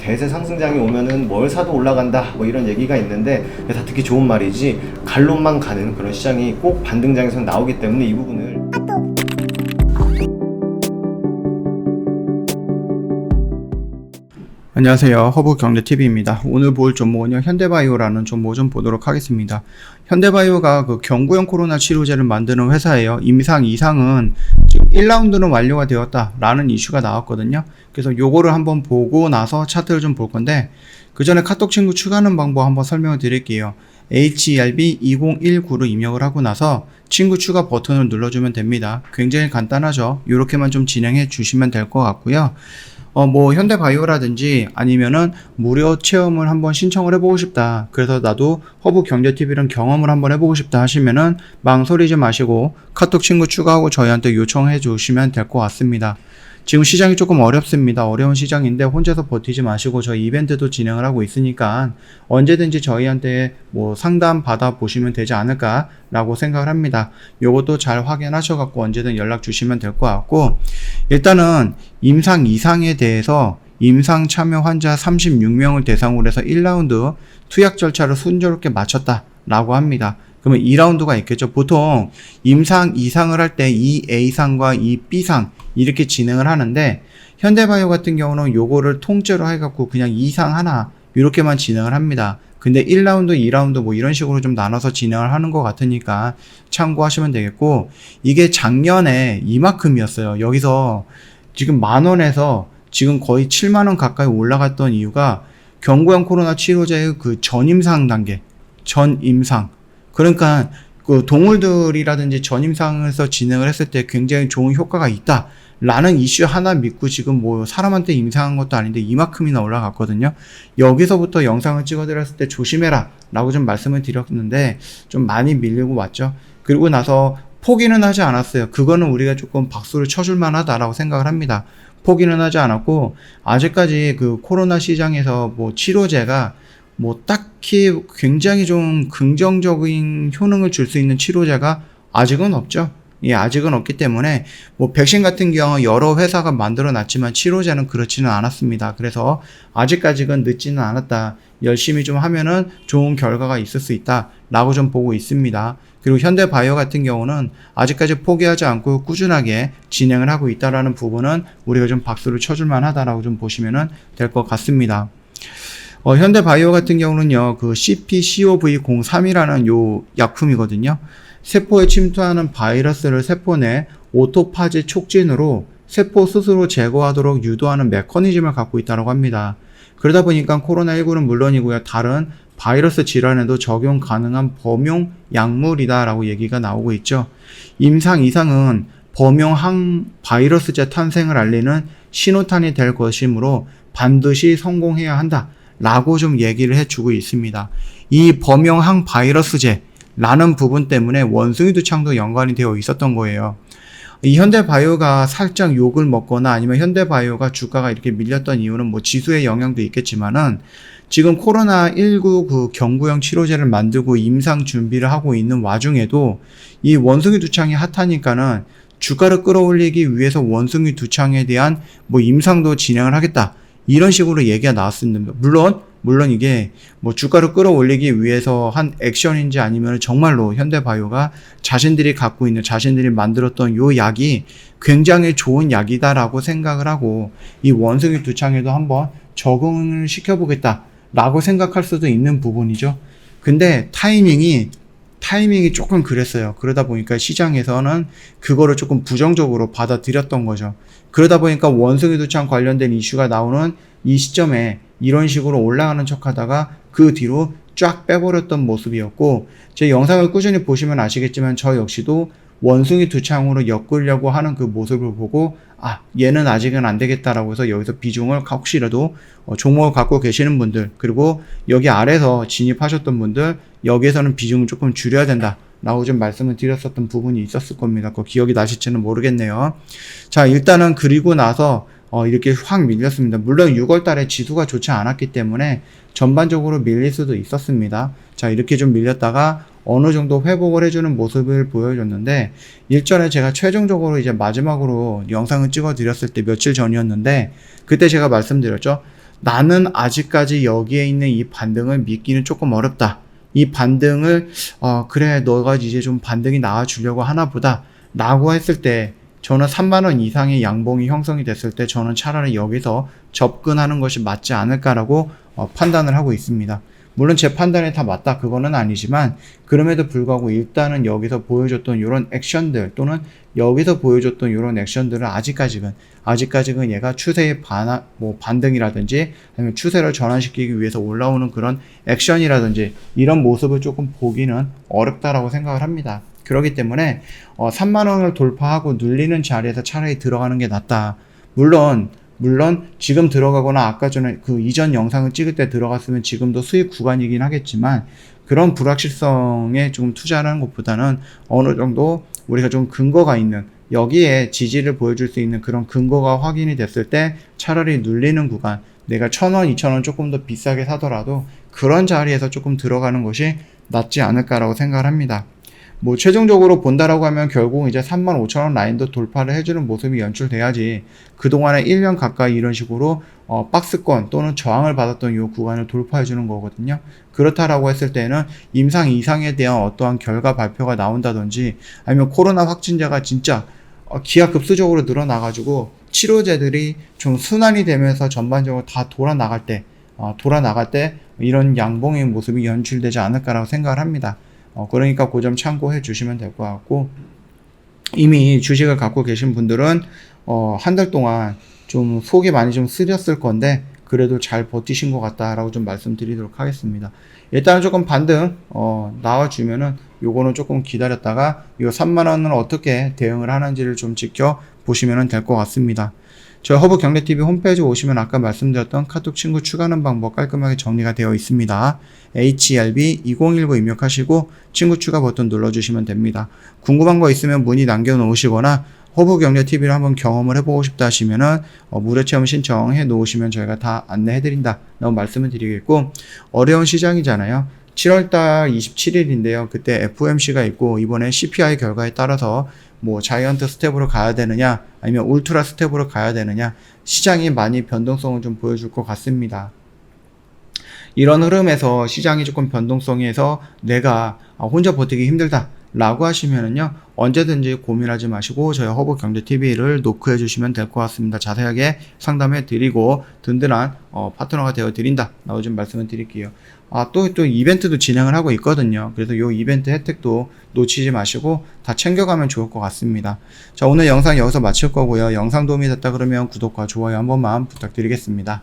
대세 상승장이 오면은 뭘 사도 올라간다 뭐 이런 얘기가 있는데 다 듣기 좋은 말이지 갈론만 가는 그런 시장이 꼭 반등장에서 나오기 때문에 이 부분을 안녕하세요. 허브경제TV입니다. 오늘 볼 종목은요, 현대바이오라는 종목 좀 보도록 하겠습니다. 현대바이오가 그 경구용 코로나 치료제를 만드는 회사예요. 임상 2상은 지금 1라운드는 완료가 되었다라는 이슈가 나왔거든요. 그래서 요거를 한번 보고 나서 차트를 좀 볼 건데, 그 전에 카톡 친구 추가하는 방법 한번 설명을 드릴게요. HERB2019로 입력을 하고 나서 친구 추가 버튼을 눌러주면 됩니다. 굉장히 간단하죠. 요렇게만 좀 진행해 주시면 될 것 같고요. 뭐 현대바이오라든지 아니면은 무료 체험을 한번 신청을 해보고 싶다. 그래서 나도 허브경제TV랑 경험을 한번 해보고 싶다 하시면은 망설이지 마시고 카톡 친구 추가하고 저희한테 요청해 주시면 될 것 같습니다. 지금 시장이 조금 어렵습니다. 어려운 시장인데 혼자서 버티지 마시고 저희 이벤트도 진행을 하고 있으니까 언제든지 저희한테 뭐 상담 받아 보시면 되지 않을까 라고 생각을 합니다. 요것도 잘 확인하셔 갖고 언제든 연락 주시면 될 것 같고, 일단은 임상 2상에 대해서 임상 참여 환자 36명을 대상으로 해서 1라운드 투약 절차를 순조롭게 마쳤다 라고 합니다. 그러면 2라운드가 있겠죠. 보통 임상 2상을 할 때 2A상과 2B상 이렇게 진행을 하는데, 현대바이오 같은 경우는 요거를 통째로 해갖고 그냥 2상 하나 이렇게만 진행을 합니다. 근데 1라운드, 2라운드 뭐 이런 식으로 좀 나눠서 진행을 하는 것 같으니까 참고하시면 되겠고, 이게 작년에 이만큼이었어요. 여기서 지금 10,000원에서 지금 거의 70,000원 가까이 올라갔던 이유가 경구용 코로나 치료제의 그 전임상 단계, 전임상. 그러니까 그 동물들이라든지 전임상에서 진행을 했을 때 굉장히 좋은 효과가 있다 라는 이슈 하나 믿고 지금 뭐 사람한테 임상한 것도 아닌데 이만큼이나 올라갔거든요. 여기서부터 영상을 찍어드렸을 때 조심해라 라고 좀 말씀을 드렸는데 좀 많이 밀리고 왔죠. 그리고 나서 포기는 하지 않았어요. 그거는 우리가 조금 박수를 쳐줄 만하다라고 생각을 합니다. 포기는 하지 않았고, 아직까지 그 코로나 시장에서 뭐 치료제가 뭐 딱히 굉장히 좀 긍정적인 효능을 줄 수 있는 치료제가 아직은 없죠. 예, 아직은 없기 때문에 뭐 백신 같은 경우 여러 회사가 만들어 놨지만 치료제는 그렇지는 않았습니다. 그래서 아직까지는 늦지는 않았다. 열심히 좀 하면은 좋은 결과가 있을 수 있다 라고 좀 보고 있습니다. 그리고 현대바이오 같은 경우는 아직까지 포기하지 않고 꾸준하게 진행을 하고 있다라는 부분은 우리가 좀 박수를 쳐줄 만하다라고 좀 보시면은 될 것 같습니다. 현대바이오 같은 경우는요, 그 CPCOV03이라는 요 약품이거든요. 세포에 침투하는 바이러스를 세포 내 오토파지 촉진으로 세포 스스로 제거하도록 유도하는 메커니즘을 갖고 있다고 합니다. 그러다 보니까 코로나19는 물론이고요, 다른 바이러스 질환에도 적용 가능한 범용 약물이다라고 얘기가 나오고 있죠. 임상 2상은 범용 항바이러스제 탄생을 알리는 신호탄이 될 것이므로 반드시 성공해야 한다 라고 좀 얘기를 해주고 있습니다. 이 범용 항바이러스제라는 부분 때문에 원숭이 두창도 연관이 되어 있었던 거예요. 이 현대바이오가 살짝 욕을 먹거나 아니면 현대바이오가 주가가 이렇게 밀렸던 이유는 뭐 지수의 영향도 있겠지만은, 지금 코로나19 그 경구용 치료제를 만들고 임상 준비를 하고 있는 와중에도 이 원숭이 두창이 핫하니까는 주가를 끌어올리기 위해서 원숭이 두창에 대한 뭐 임상도 진행을 하겠다, 이런 식으로 얘기가 나왔습니다. 물론 이게 뭐 주가를 끌어올리기 위해서 한 액션인지 아니면 정말로 현대바이오가 자신들이 갖고 있는, 자신들이 만들었던 요 약이 굉장히 좋은 약이다라고 생각을 하고 이 원숭이 두창에도 한번 적응을 시켜보겠다 라고 생각할 수도 있는 부분이죠. 근데 타이밍이 조금 그랬어요. 그러다 보니까 시장에서는 그거를 조금 부정적으로 받아들였던 거죠. 그러다 보니까 원숭이 두창 관련된 이슈가 나오는 이 시점에 이런 식으로 올라가는 척 하다가 그 뒤로 쫙 빼버렸던 모습이었고, 제 영상을 꾸준히 보시면 아시겠지만 저 역시도 원숭이 두창으로 엮으려고 하는 그 모습을 보고 얘는 아직은 안 되겠다라고 해서 여기서 비중을 혹시라도 종목을 갖고 계시는 분들, 그리고 여기 아래서 진입하셨던 분들, 여기에서는 비중을 조금 줄여야 된다 라고 좀 말씀을 드렸었던 부분이 있었을 겁니다. 그 기억이 나실지는 모르겠네요. 자, 일단은 그리고 나서 이렇게 확 밀렸습니다. 물론 6월 달에 지수가 좋지 않았기 때문에 전반적으로 밀릴 수도 있었습니다. 자, 이렇게 좀 밀렸다가 어느 정도 회복을 해주는 모습을 보여줬는데, 일전에 제가 최종적으로 이제 마지막으로 영상을 찍어 드렸을 때 며칠 전이었는데, 그때 제가 말씀드렸죠. 나는 아직까지 여기에 있는 이 반등을 믿기는 조금 어렵다. 이 반등을 그래 너가 이제 좀 반등이 나와주려고 하나 보다 라고 했을 때 저는 3만원 이상의 양봉이 형성이 됐을 때 저는 차라리 여기서 접근하는 것이 맞지 않을까라고 판단을 하고 있습니다. 물론 제 판단이 다 맞다 그거는 아니지만 그럼에도 불구하고 일단은 여기서 보여줬던 이런 액션들 또는 여기서 보여줬던 이런 액션들은 아직까지는 얘가 추세의 반등이라든지 아니면 추세를 전환시키기 위해서 올라오는 그런 액션이라든지 이런 모습을 조금 보기는 어렵다라고 생각을 합니다. 그렇기 때문에 3만원을 돌파하고 눌리는 자리에서 차라리 들어가는 게 낫다. 물론 지금 들어가거나 아까 전에 그 이전 영상을 찍을 때 들어갔으면 지금도 수익 구간이긴 하겠지만 그런 불확실성에 좀 투자하는 것보다는 어느 정도 우리가 좀 근거가 있는 여기에 지지를 보여줄 수 있는 그런 근거가 확인이 됐을 때 차라리 눌리는 구간 내가 1,000원, 2,000원 조금 더 비싸게 사더라도 그런 자리에서 조금 들어가는 것이 낫지 않을까라고 생각을 합니다. 뭐 최종적으로 본다라고 하면 결국 이제 35,000원 라인도 돌파를 해주는 모습이 연출돼야지 그동안에 1년 가까이 이런 식으로 박스권 또는 저항을 받았던 이 구간을 돌파해주는 거거든요. 그렇다라고 했을 때는 임상 이상에 대한 어떠한 결과 발표가 나온다든지 아니면 코로나 확진자가 진짜 기하급수적으로 늘어나가지고 치료제들이 좀 순환이 되면서 전반적으로 다 돌아나갈 때 이런 양봉의 모습이 연출되지 않을까라고 생각을 합니다. 그러니까 그 점 참고해 주시면 될 것 같고 이미 주식을 갖고 계신 분들은 한 달 동안 좀 속이 많이 좀 쓰렸을 건데 그래도 잘 버티신 것 같다라고 좀 말씀드리도록 하겠습니다. 일단은 조금 반등 나와주면은 요거는 조금 기다렸다가 이 3만원을 어떻게 대응을 하는지를 좀 지켜보시면 될 것 같습니다. 저희 허브경제TV 홈페이지 오시면 아까 말씀드렸던 카톡 친구 추가하는 방법 깔끔하게 정리가 되어 있습니다. HLB2019 입력하시고 친구 추가 버튼 눌러주시면 됩니다. 궁금한 거 있으면 문의 남겨놓으시거나 허브경제TV를 한번 경험을 해보고 싶다 하시면은 무료 체험 신청해 놓으시면 저희가 다 안내해드린다 라고 말씀을 드리겠고 어려운 시장이잖아요. 7월달 27일인데요. 그때 FOMC가 있고 이번에 CPI 결과에 따라서 뭐 자이언트 스텝으로 가야 되느냐 아니면 울트라 스텝으로 가야 되느냐 시장이 많이 변동성을 좀 보여줄 것 같습니다. 이런 흐름에서 시장이 조금 변동성에서 내가 혼자 버티기 힘들다 라고 하시면은요 언제든지 고민하지 마시고 저희 허브경제TV를 노크해 주시면 될 것 같습니다. 자세하게 상담해 드리고 든든한 파트너가 되어 드린다 라고 좀 말씀을 드릴게요. 또 이벤트도 진행을 하고 있거든요. 그래서 이 이벤트 혜택도 놓치지 마시고 다 챙겨가면 좋을 것 같습니다. 자, 오늘 영상 여기서 마칠 거고요. 영상 도움이 됐다 그러면 구독과 좋아요 한 번만 부탁드리겠습니다.